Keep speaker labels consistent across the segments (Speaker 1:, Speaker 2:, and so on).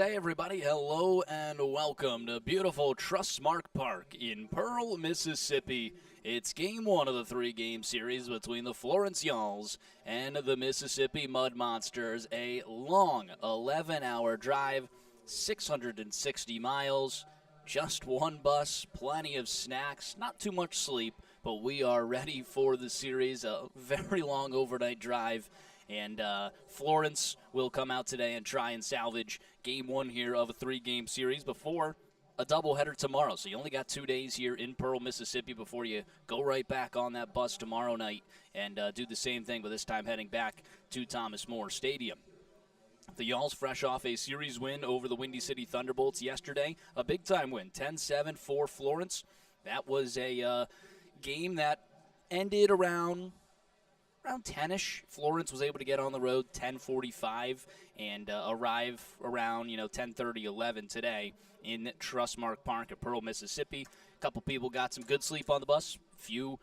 Speaker 1: Hey everybody, hello and welcome to beautiful Trustmark Park in Pearl, Mississippi. It's game one of the three-game series between the Florence Yalls and the Mississippi Mud Monsters. A long 11-hour drive, 660 miles, just one bus, plenty of snacks, not too much sleep, but we are ready for the series. A very long overnight drive. And Florence will come out today and try and salvage game one here of a three-game series before a doubleheader tomorrow. So you only got 2 days here in Pearl, Mississippi before you go right back on that bus tomorrow night and do the same thing, but this time heading back to Thomas More Stadium. The Yalls fresh off a series win over the Windy City Thunderbolts yesterday. A big-time win, 10-7 for Florence. That was a game that ended around 10-ish. Florence was able to get on the road 10:45 and arrive around 10:30, 11 today in Trustmark Park at Pearl, Mississippi. A couple people got some good sleep on the bus. Few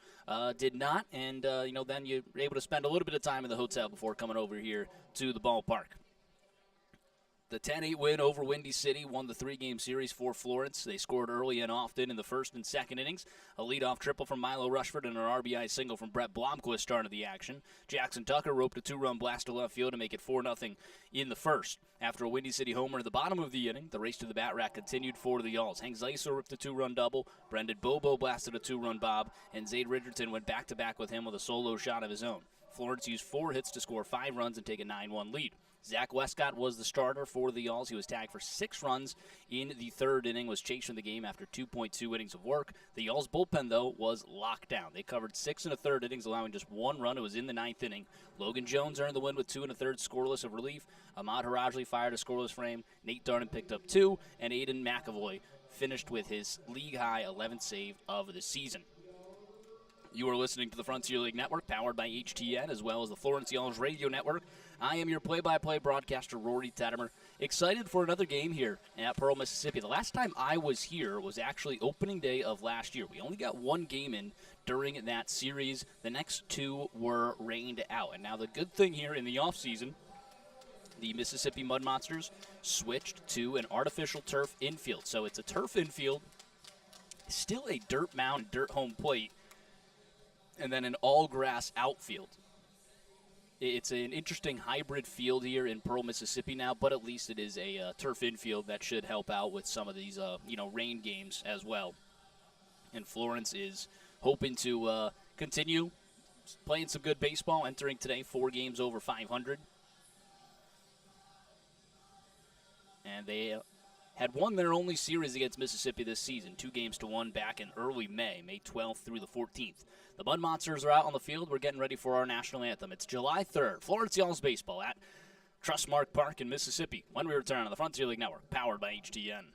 Speaker 1: did not, and then you were able to spend a little bit of time in the hotel before coming over here to the ballpark. The 10-8 win over Windy City won the three-game series for Florence. They scored early and often in the first and second innings. A leadoff triple from Milo Rushford and an RBI single from Brett Blomquist started the action. Jackson Tucker roped a two-run blast to left field to make it 4-0 in the first. After a Windy City homer at the bottom of the inning, the race to the bat rack continued for the Yalls. Hank Zeiser ripped a two-run double, Brendan Bobo blasted a two-run bob, and Zade Richardson went back-to-back with him with a solo shot of his own. Florence used 4 hits to score 5 runs and take a 9-1 lead. Zach Westcott was the starter for the Yalls. He was tagged for 6 runs in the third inning, was chasing the game after 2.2 innings of work. The Yalls bullpen, though, was locked down. They covered 6 1/3 innings, allowing just 1 run. It was in the 9th inning. Logan Jones earned the win with 2 1/3 scoreless of relief. Ahmad Harajli fired a scoreless frame. Nate Darden picked up 2, and Aiden McAvoy finished with his league-high 11th save of the season. You are listening to the Frontier League Network, powered by HTN, as well as the Florence Yalls Radio Network. I am your play-by-play broadcaster, Rory Tettemer. Excited for another game here at Pearl, Mississippi. The last time I was here was actually opening day of last year. We only got 1 game in during that series. The next 2 were rained out. And now the good thing here in the offseason, the Mississippi Mud Monsters switched to an artificial turf infield. So it's a turf infield, still a dirt mound, dirt home plate, and then an all-grass outfield. It's an interesting hybrid field here in Pearl, Mississippi now, but at least it is a turf infield that should help out with some of these, rain games as well. And Florence is hoping to continue playing some good baseball, entering today 4 games over 500. And they had won their only series against Mississippi this season, 2-1 back in early May 12th through the 14th. The Mud Monsters are out on the field. We're getting ready for our national anthem. It's July 3rd, Florence Yalls baseball at Trustmark Park in Mississippi when we return on the Frontier League Network, powered by HTN.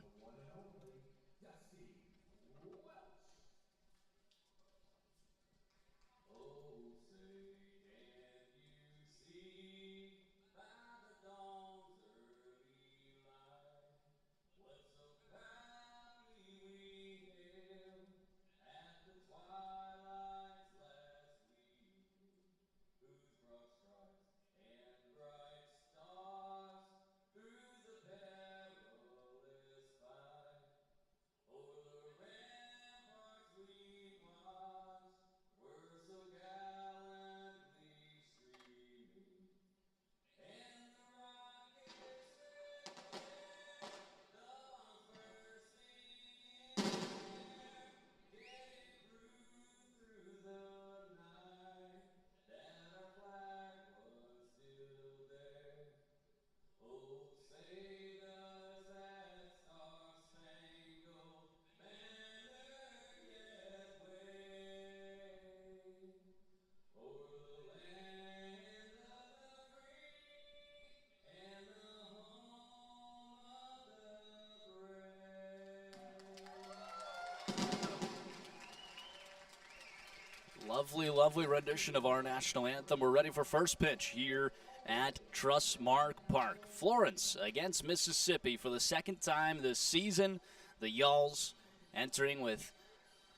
Speaker 1: Lovely, lovely rendition of our national anthem. We're ready for first pitch here at Trustmark Park. Florence against Mississippi for the second time this season. The Yalls entering with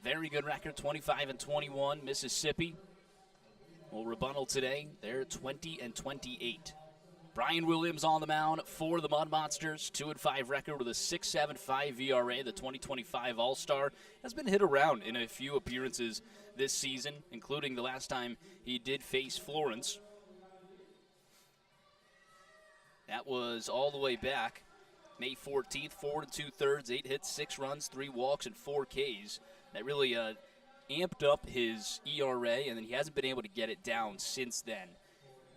Speaker 1: very good record, 25-21. Mississippi will rebuttal today. They're 20-28. Brian Williams on the mound for the Mud Monsters, 2-5 record with a 6.75 ERA. The 2025 All-Star has been hit around in a few appearances this season, including the last time he did face Florence. That was all the way back May 14th, 4 2/3, 8 hits, 6 runs, 3 walks, and 4 Ks. That really amped up his ERA, and then he hasn't been able to get it down since then.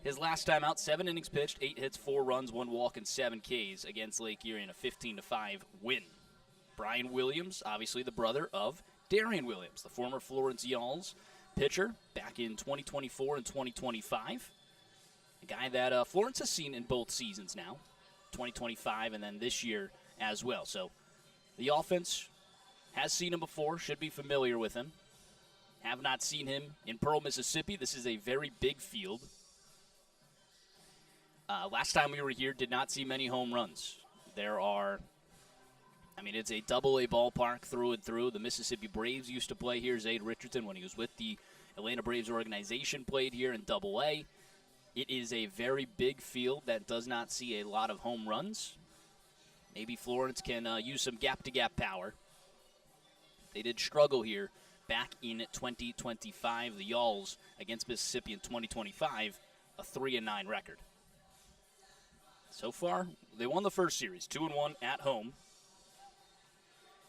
Speaker 1: His last time out, 7 innings pitched, 8 hits, 4 runs, 1 walk, and 7 Ks against Lake Erie in a 15-5 win. Brian Williams, obviously the brother of Darian Williams, the former Florence Yalls pitcher back in 2024 and 2025. A guy that Florence has seen in both seasons now, 2025 and then this year as well. So the offense has seen him before, should be familiar with him. Have not seen him in Pearl, Mississippi. This is a very big field. Last time we were here, did not see many home runs. It's a double-A ballpark through and through. The Mississippi Braves used to play here. Zade Richardson, when he was with the Atlanta Braves organization, played here in double-A. It is a very big field that does not see a lot of home runs. Maybe Florence can use some gap-to-gap power. They did struggle here back in 2025. The Yalls against Mississippi in 2025, a 3-9 record. So far, they won the first series, 2-1 at home,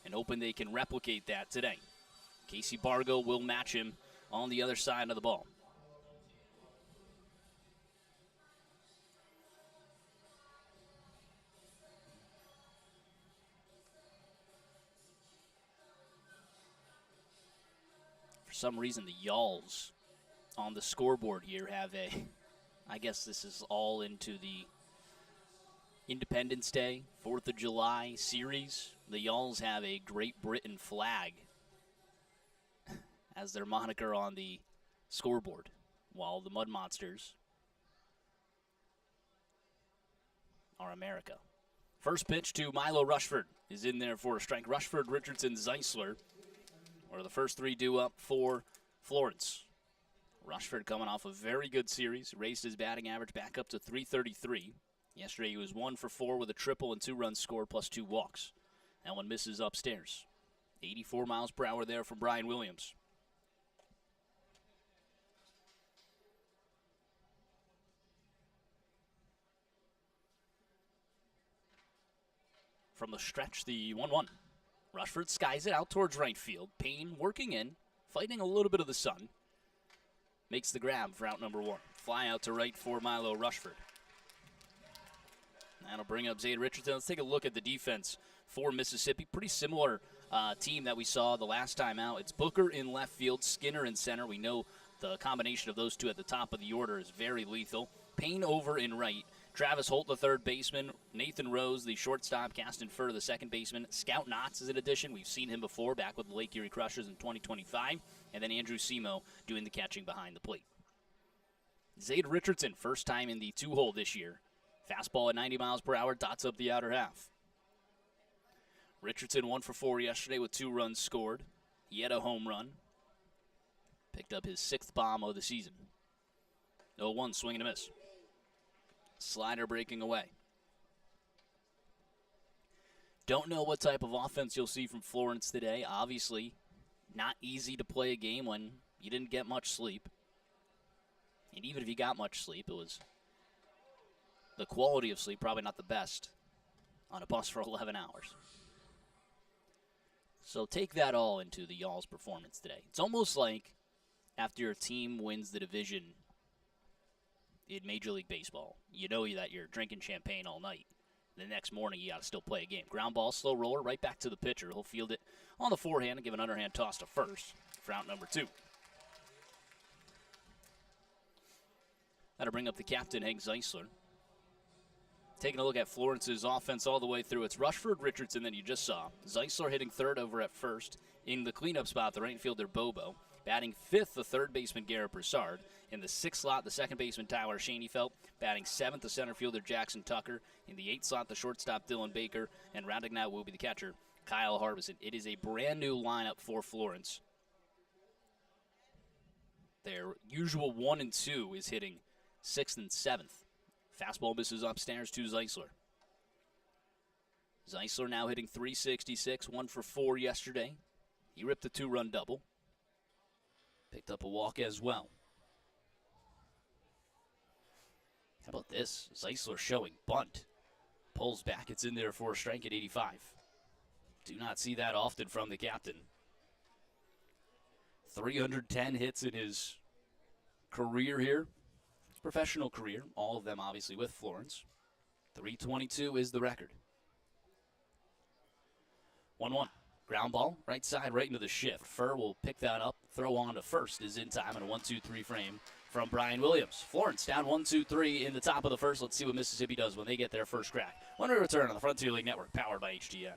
Speaker 1: and hoping they can replicate that today. Casey Bargo will match him on the other side of the ball. For some reason, the Yalls on the scoreboard here have I guess this is all into the Independence Day, 4th of July series. The Yalls have a Great Britain flag as their moniker on the scoreboard, while the Mud Monsters are America. First pitch to Milo Rushford is in there for a strike. Rushford, Richardson, Zeisler are the first 3 due up for Florence. Rushford coming off a very good series, raised his batting average back up to .333. Yesterday he was 1 for 4 with a triple and 2 runs scored plus 2 walks. That one misses upstairs. 84 miles per hour there from Brian Williams. From the stretch, the 1-1. Rushford skies it out towards right field. Payne working in, fighting a little bit of the sun. Makes the grab for out number 1. Fly out to right for Milo Rushford. That'll bring up Zade Richardson. Let's take a look at the defense for Mississippi. Pretty similar team that we saw the last time out. It's Booker in left field, Skinner in center. We know the combination of those two at the top of the order is very lethal. Payne over in right. Travis Holt, the third baseman. Nathan Rose, the shortstop. Caston Furr, the second baseman. Scout Knotts is an addition. We've seen him before, back with the Lake Erie Crushers in 2025. And then Andrew Simo doing the catching behind the plate. Zade Richardson, first time in the 2-hole this year. Fastball at 90 miles per hour, dots up the outer half. Richardson 1 for 4 yesterday with 2 runs scored. He had a home run. Picked up his 6th bomb of the season. 0-1, swing and a miss. Slider breaking away. Don't know what type of offense you'll see from Florence today. Obviously, not easy to play a game when you didn't get much sleep. And even if you got much sleep, it was the quality of sleep probably not the best on a bus for 11 hours. So take that all into the Y'all's performance today. It's almost like after your team wins the division in Major League Baseball, you know that you're drinking champagne all night. The next morning, you got to still play a game. Ground ball, slow roller, right back to the pitcher. He'll field it on the forehand and give an underhand toss to first for out number 2. That'll bring up the captain, Hank Zeisler. Taking a look at Florence's offense all the way through. It's Rushford, Richardson that you just saw. Zeisler hitting third over at first. In the cleanup spot, the right fielder, Bobo. Batting 5th, the third baseman, Garrett Broussard. In the 6th slot, the second baseman, Tyler Schoenfeld. Batting 7th, the center fielder, Jackson Tucker. In the 8th slot, the shortstop, Dylan Baker. And rounding out will be the catcher, Kyle Harbison. It is a brand new lineup for Florence. Their usual 1 and 2 is hitting 6th and 7th. Fastball misses upstairs to Zeisler. Zeisler now hitting .366, 1 for 4 yesterday. He ripped a 2-run double. Picked up a walk as well. How about this? Zeisler showing bunt. Pulls back, it's in there for a strike at 85. Do not see that often from the captain. 310 hits in his career here. His professional career, all of them obviously with Florence. 322 is the record. 1-1. Ground ball, right side, right into the shift. Furr will pick that up. Throw on to first is in time, and a 1-2-3 frame from Brian Williams. Florence down 1-2-3 in the top of the first. Let's see what Mississippi does when they get their first crack. When we return on the Frontier League Network, powered by HGN.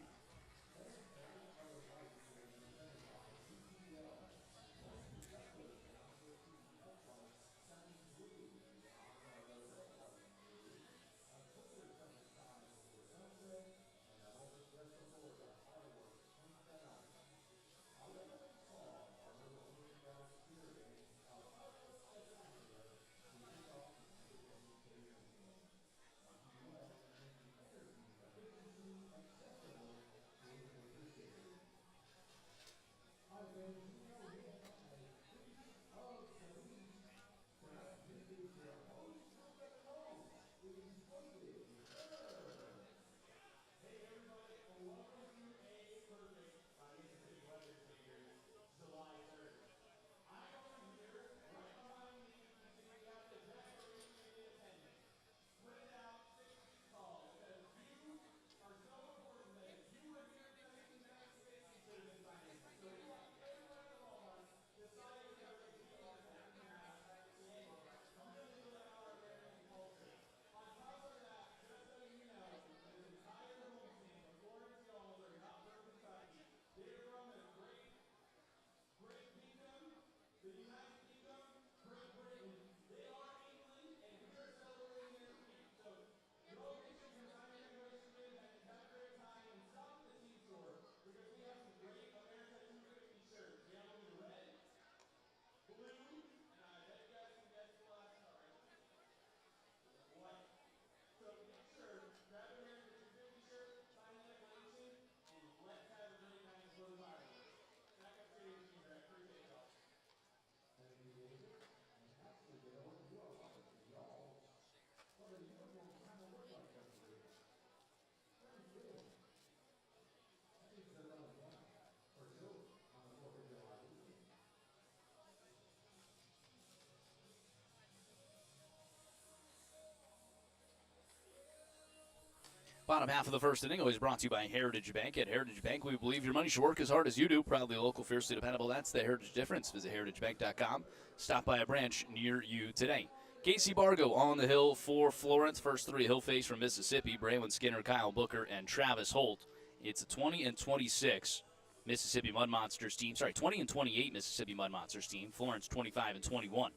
Speaker 1: Bottom half of the first inning always brought to you by Heritage Bank. At Heritage Bank, we believe your money should work as hard as you do. Proudly local, fiercely dependable. That's the Heritage difference. Visit heritagebank.com. Stop by a branch near you today. Casey Bargo on the hill for Florence. First three he'll face from Mississippi. Braylon Skinner, Kyle Booker, and Travis Holt. It's a 20-26 Mississippi Mud Monsters team. 20-28 Mississippi Mud Monsters team. Florence 25-21.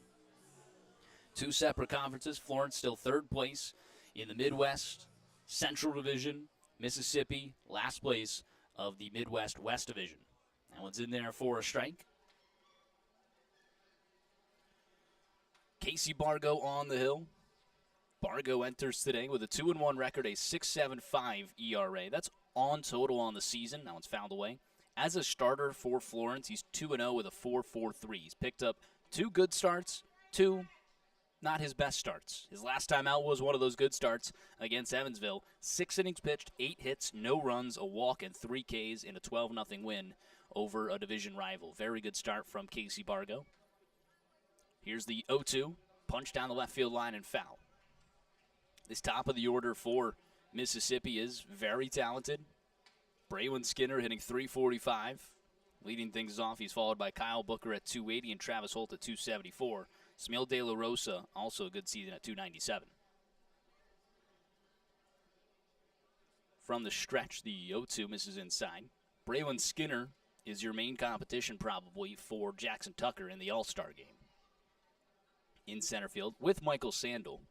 Speaker 1: Two separate conferences. Florence still third place in the Midwest Central Division. Mississippi last place of the Midwest West Division. That one's in there for a strike. Casey Bargo on the hill. Bargo enters today with a 2-1 record, a 6.75 ERA. That's on total on the season. That one's fouled away. As a starter for Florence, he's 2-0 with a 4.43. He's picked up 2 good starts, 2 not his best starts. His last time out was one of those good starts against Evansville. 6 innings pitched, 8 hits, no runs, a walk, and 3 Ks in a 12-0 win over a division rival. Very good start from Casey Bargo. Here's the 0-2, punch down the left field line and foul. This top of the order for Mississippi is very talented. Braylon Skinner hitting .345. Leading things off, he's followed by Kyle Booker at .280 and Travis Holt at .274. Smil De La Rosa, also a good season at .297. From the stretch, the 0-2 misses inside. Braylon Skinner is your main competition probably for Jackson Tucker in the All-Star game. In center field with Michael Sandel.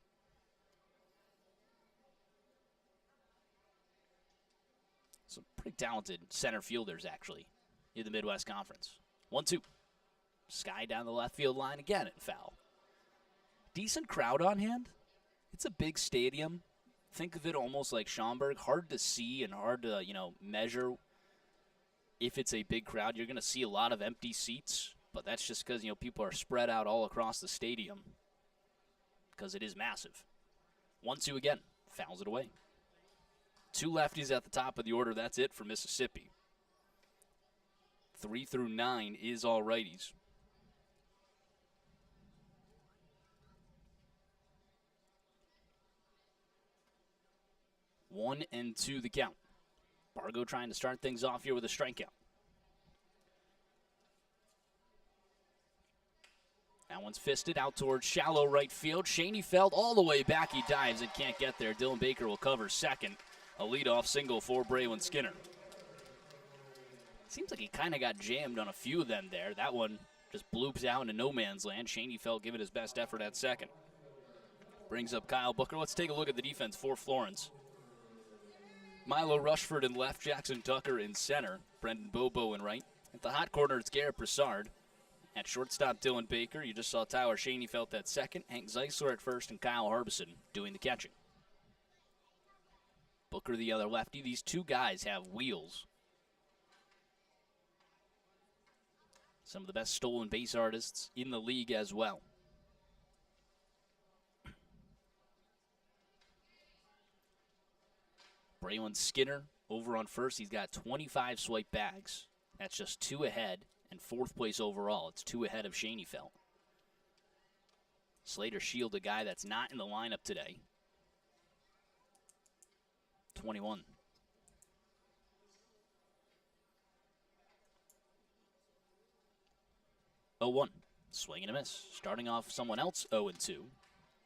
Speaker 1: Some pretty talented center fielders, actually, in the Midwest Conference. 1-2. Sky down the left field line again and foul. Decent crowd on hand It's a big stadium. Think of it almost like Schaumburg. Hard to see and hard to, measure if it's a big crowd. You're going to see a lot of empty seats, but that's just because, people are spread out all across the stadium because it is massive. 1-2 again. Fouls it away. 2 lefties at the top of the order. That's it for Mississippi. 3 through 9 is all righties. 1-2 the count. Bargo trying to start things off here with a strikeout. That one's fisted out towards shallow right field. Schoenfeld all the way back. He dives and can't get there. Dylan Baker will cover second. A leadoff single for Braylon Skinner. Seems like he kind of got jammed on a few of them there. That one just bloops out into no man's land. Schoenfeld giving his best effort at second. Brings up Kyle Booker. Let's take a look at the defense for Florence. Milo Rushford in left, Jackson Tucker in center, Brendan Bobo in right. At the hot corner, it's Garrett Broussard. At shortstop, Dylan Baker. You just saw Tyler Schoenfeld at second, Hank Zeisler at first, and Kyle Harbison doing the catching. Booker the other lefty. These two guys have wheels. Some of the best stolen base artists in the league as well. Braylon Skinner over on first. He's got 25 swipe bags. That's just 2 ahead, and 4th place overall. It's 2 ahead of Schoenfeld. Slater Shield, a guy that's not in the lineup today. 21. 0-1. Swing and a miss. Starting off someone else 0-2.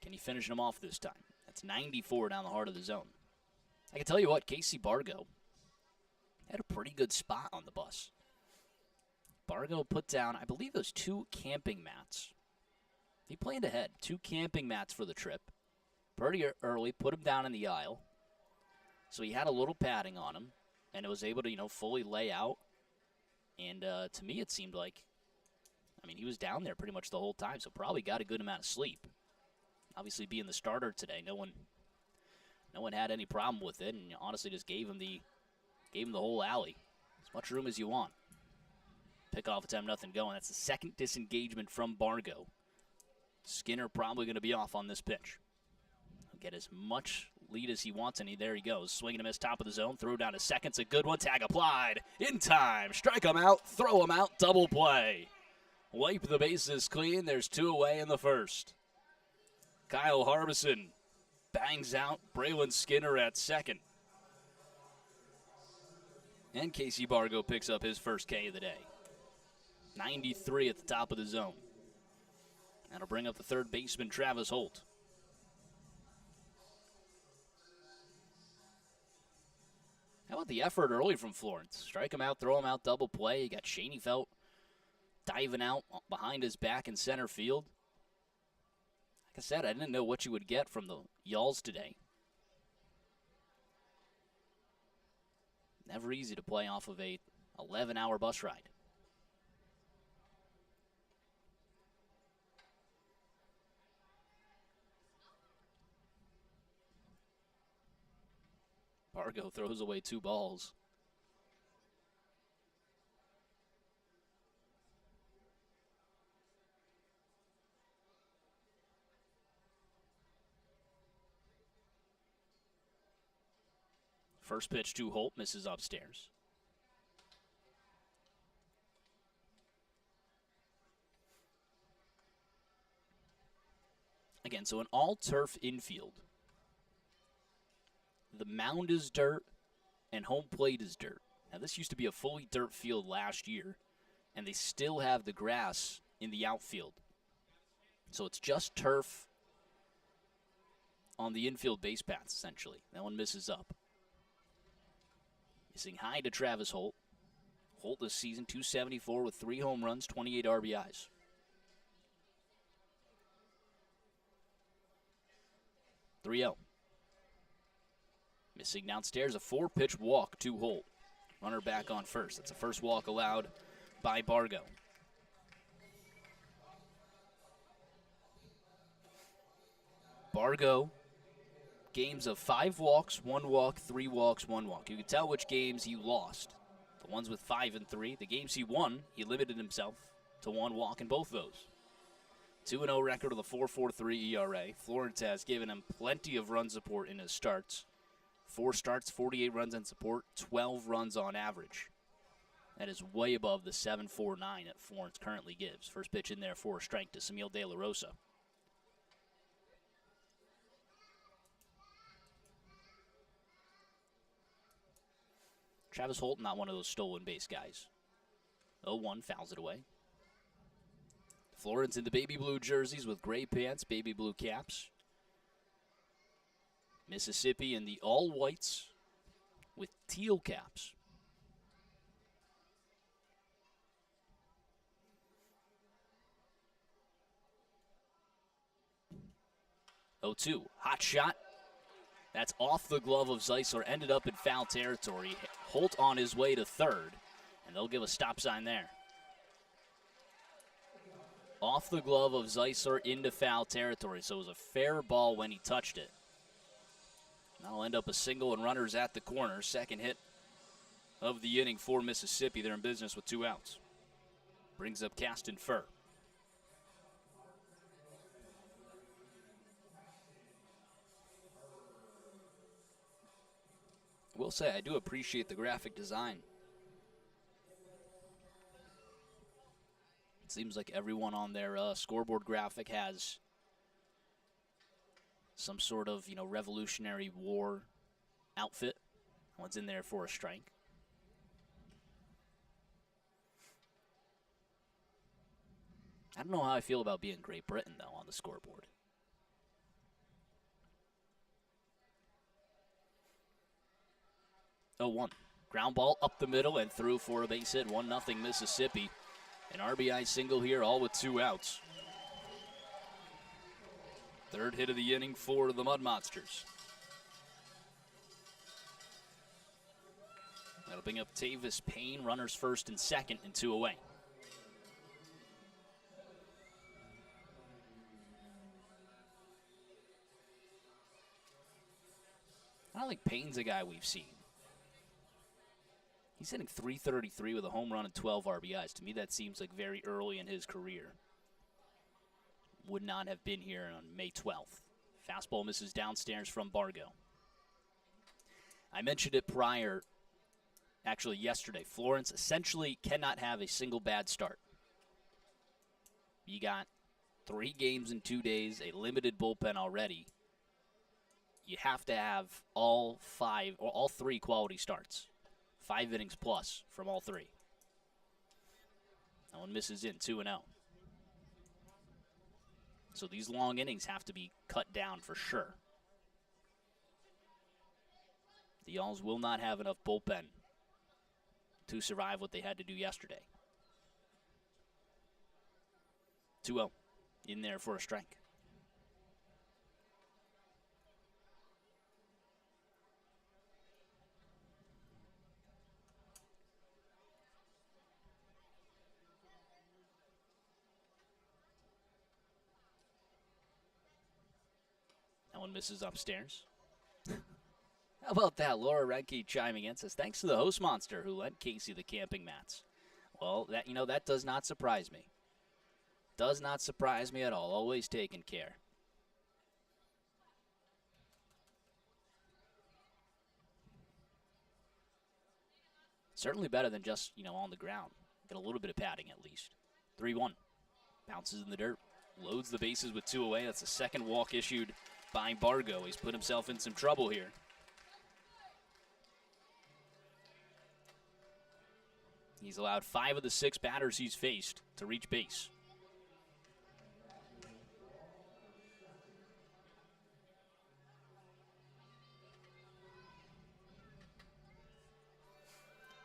Speaker 1: Can he finish him off this time? That's 94 down the heart of the zone. I can tell you what, Casey Bargo had a pretty good spot on the bus. Bargo put down, I believe, those 2 camping mats. He planned ahead. 2 camping mats for the trip. Pretty early, put him down in the aisle. So he had a little padding on him, and it was able to, fully lay out. And to me, it seemed like, he was down there pretty much the whole time, so probably got a good amount of sleep. Obviously, being the starter today, no one had any problem with it, and honestly just gave him the whole alley. As much room as you want. Pickoff attempt, nothing going. That's the second disengagement from Bargo. Skinner probably going to be off on this pitch. He'll get as much lead as he wants, and there he goes. Swing and a miss, top of the zone. Throw down to second. It's a good one. Tag applied. In time. Strike him out. Throw him out. Double play. Wipe the bases clean. There's 2 away in the first. Kyle Harbison bangs out Braylon Skinner at second. And Casey Bargo picks up his first K of the day. 93 at the top of the zone. That'll bring up the third baseman, Travis Holt. How about the effort early from Florence? Strike him out, throw him out, double play. You got Schoenfeld diving out behind his back in center field. Like I said, I didn't know what you would get from the Y'alls today. Never easy to play off of a 11-hour bus ride. Bargo throws away 2 balls. First pitch to Holt, misses upstairs. Again, so an all-turf infield. The mound is dirt, and home plate is dirt. Now, this used to be a fully dirt field last year, and they still have the grass in the outfield. So it's just turf on the infield base paths, essentially. That one misses up. Missing high to Travis Holt. Holt this season, 274 with 3 home runs, 28 RBIs. (3-0). Missing downstairs, a 4-pitch walk to Holt. Runner back on first. That's the first walk allowed by Bargo. Bargo games of 5 walks, 1 walk, 3 walks, 1 walk. You can tell which games he lost. The ones with 5 and 3. The games he won, he limited himself to 1 walk in both those. 2-0 record with a 4.43 ERA. Florence has given him plenty of run support in his starts. 4 starts, 48 runs in support, 12 runs on average. That is way above the 7.49 that Florence currently gives. First pitch in there for a strike to Samil De La Rosa. Travis Holt, not one of those stolen base guys. 0-1, fouls it away. Florence in the baby blue jerseys with gray pants, baby blue caps. Mississippi in the all whites with teal caps. Oh, 2, hot shot. That's off the glove of Zeisler, ended up in foul territory. Holt on his way to third, and they'll give a stop sign there. Off the glove of Zeisler into foul territory, so it was a fair ball when he touched it. That'll end up a single and runners at the corner. Second hit of the inning for Mississippi. They're in business with 2 outs. Brings up Caston Furr. I will say, I do appreciate the graphic design. It seems like everyone on their scoreboard graphic has some sort of, Revolutionary War outfit. One's in there for a strike. I don't know how I feel about being Great Britain, though, on the scoreboard. Oh, 1. Ground ball up the middle and through for a base hit. 1-0 Mississippi. An RBI single here, all with 2 outs. Third hit of the inning for the Mud Monsters. That'll bring up Tavis Payne, runners first and second, and 2 away. I don't think Payne's a guy we've seen. He's hitting .333 with a home run and 12 RBIs. To me, that seems like very early in his career. Would not have been here on May 12th. Fastball misses downstairs from Bargo. I mentioned it prior, actually yesterday. Florence essentially cannot have a single bad start. You got 3 games in 2 days, a limited bullpen already. You have to have all 3 quality starts. 5 innings plus from all 3. That one misses in, 2-0. So these long innings have to be cut down for sure. The Y'alls will not have enough bullpen to survive what they had to do yesterday. 2-0 in there for a strike. That one misses upstairs. How about that? Laura Renke chiming in, says, thanks to the host monster who lent Casey the camping mats. Well, that does not surprise me. Does not surprise me at all. Always taking care. Certainly better than just, on the ground. Get a little bit of padding at least. 3-1. Bounces in the dirt. Loads the bases with 2 away. That's the second walk issued by Bargo. He's put himself in some trouble here. He's allowed 5 of the 6 batters he's faced to reach base.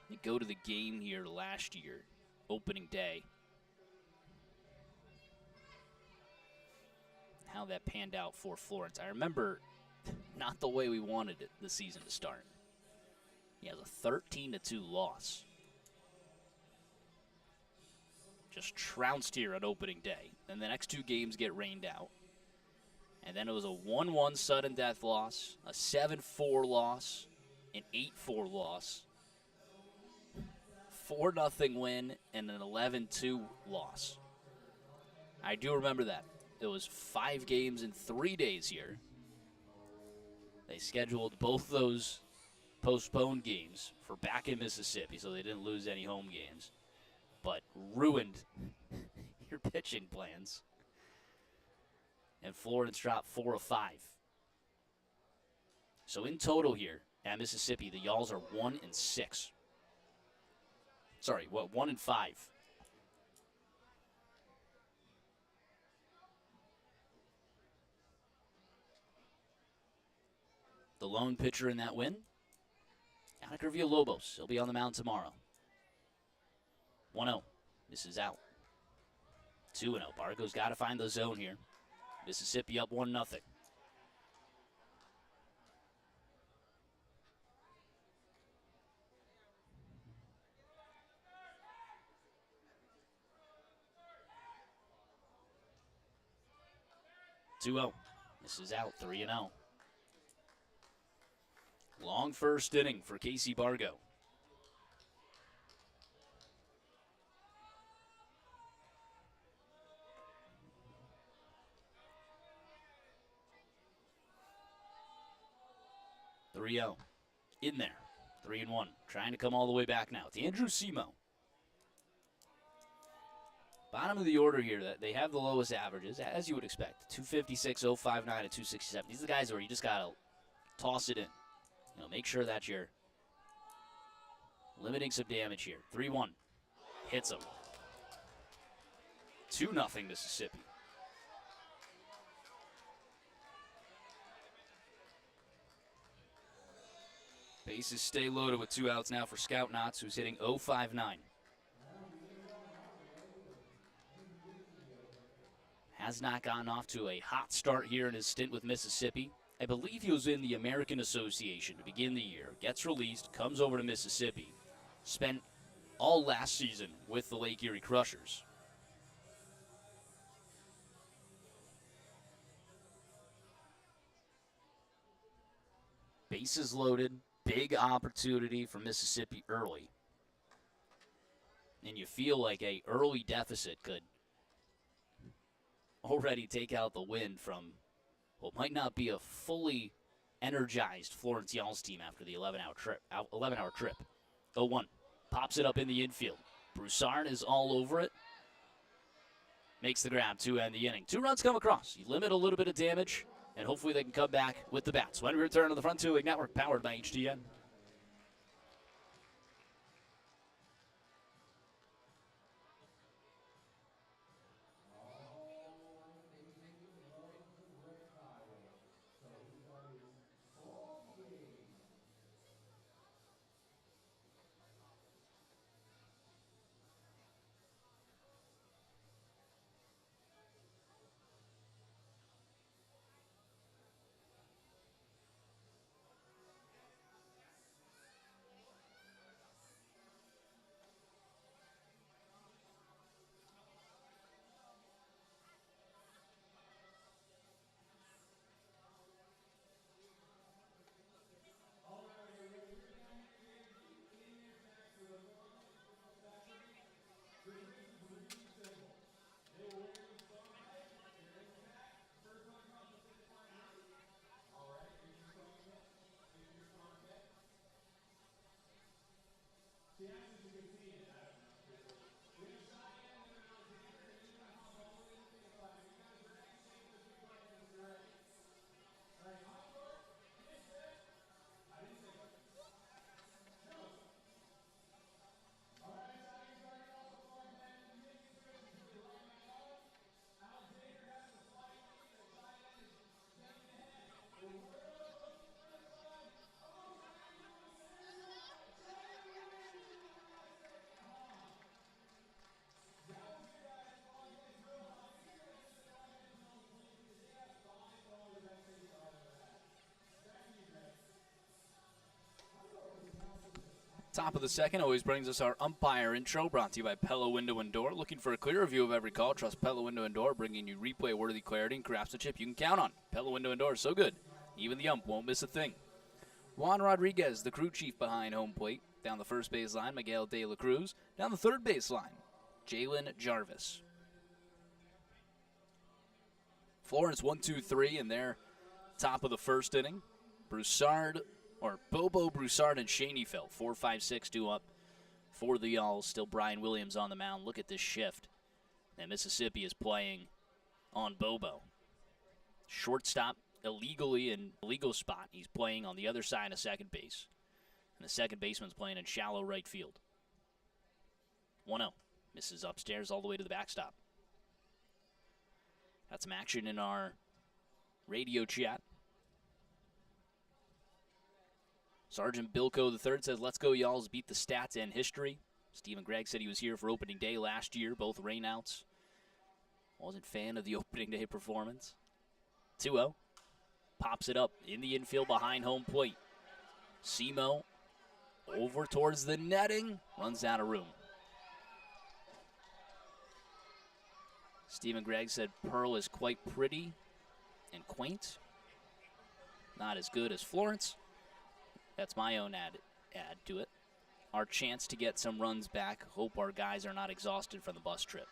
Speaker 1: You go to the game here last year, opening day. How that panned out for Florence. I remember not the way we wanted it the season to start. He has a 13-2 loss. Just trounced here on opening day. And the next 2 games get rained out. And then it was a 1-1 sudden death loss, a 7-4 loss, an 8-4 loss, 4-0 win, and an 11-2 loss. I do remember that. It was 5 games in 3 days here. They scheduled both those postponed games for back in Mississippi, so they didn't lose any home games, but ruined your pitching plans. And Florence dropped 4 of 5. So in total here at Mississippi, the Y'alls are 1-6. Sorry, 1-5. The lone pitcher in that win, Alec Villalobos. He'll be on the mound tomorrow. 1-0. Misses out. 2-0. Barco's got to find the zone here. Mississippi up 1-0. Misses out. 3-0. Long first inning for Casey Bargo. In there. 3-1. Trying to come all the way back now. It's Andrew Simo. Bottom of the order here, that they have the lowest averages, as you would expect. 256, 059, and 267. These are the guys where you just got to toss it in. Make sure that you're limiting some damage here. 3-1. Hits him. 2-0 Mississippi. Bases stay loaded with 2 outs now for Scout Knotts, who's hitting 059. Has not gotten off to a hot start here in his stint with Mississippi. I believe he was in the American Association to begin the year. Gets released, comes over to Mississippi. Spent all last season with the Lake Erie Crushers. Bases loaded. Big opportunity for Mississippi early. And you feel like a early deficit could already take out the win from what might not be a fully energized Florence Y'alls team after the 11-hour trip. 0-1. Pops it up in the infield. Broussard is all over it. Makes the grab to end the inning. 2 runs come across. You limit a little bit of damage, and hopefully they can come back with the bats. When we return to the Front 2 League Network, powered by HDN. Top of the second always brings us our umpire intro, brought to you by Pella Window and Door. Looking for a clearer view of every call? Trust Pella Window and Door, bringing you replay-worthy clarity and craftsmanship you can count on. Pella Window and Door is so good, even the ump won't miss a thing. Juan Rodriguez, the crew chief behind home plate. Down the first baseline, Miguel De La Cruz. Down the third baseline, Jalen Jarvis. Florence 1-2-3 in their top of the first inning. Bobo Broussard and Schoenfeld, 4-5-6 due up for the Y'alls. Still Brian Williams on the mound. Look at this shift that Mississippi is playing on Bobo. Shortstop illegally in a legal spot. He's playing on the other side of second base. And the second baseman's playing in shallow right field. 1-0. Misses upstairs all the way to the backstop. Got some action in our radio chat. Sergeant Bilko III says, "Let's go, Y'alls, beat the stats and history." Stephen Gregg said he was here for opening day last year, both rainouts. Wasn't a fan of the opening day performance. 2-0. Pops it up in the infield behind home plate. Simo over towards the netting. Runs out of room. Stephen Gregg said Pearl is quite pretty and quaint. Not as good as Florence. That's my own add to it. Our chance to get some runs back. Hope our guys are not exhausted from the bus trip.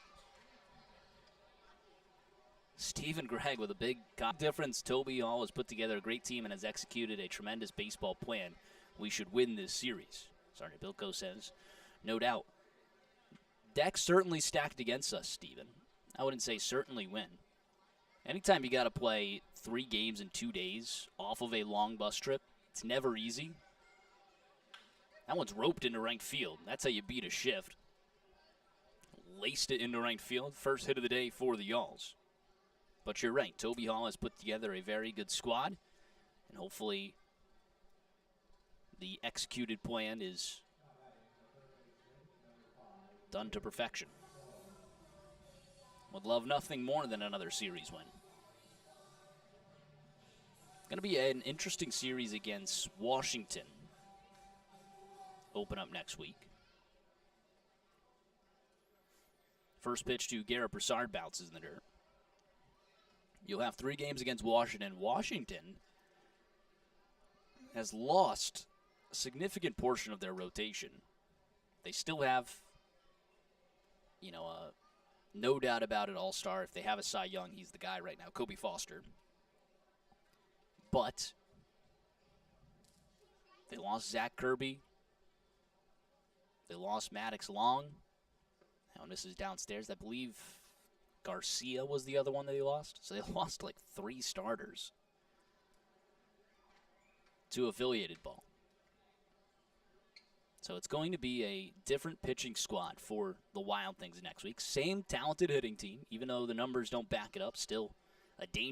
Speaker 1: Stephen Gregg with a big difference. Toby Hall has put together a great team and has executed a tremendous baseball plan. We should win this series. Sergeant Bilko says, no doubt. Deck's certainly stacked against us, Stephen. I wouldn't say certainly win. Anytime you got to play 3 games in 2 days off of a long bus trip, it's never easy. That one's roped into right field. That's how you beat a shift. Laced it into right field. First hit of the day for the Y'alls. But you're right. Toby Hall has put together a very good squad. And hopefully the executed plan is done to perfection. Would love nothing more than another series win. Going to be an interesting series against Washington. Open up next week. First pitch to Garrett Broussard bounces in the dirt. You'll have 3 games against Washington. Washington has lost a significant portion of their rotation. They still have, no doubt about it, all-star. If they have a Cy Young, he's the guy right now, Kobe Foster. But they lost Zach Kirby. They lost Maddox Long. Now this is downstairs. I believe Garcia was the other one that they lost. So they lost like 3 starters to affiliated ball. So it's going to be a different pitching squad for the Wild Things next week. Same talented hitting team, even though the numbers don't back it up. Still a dangerous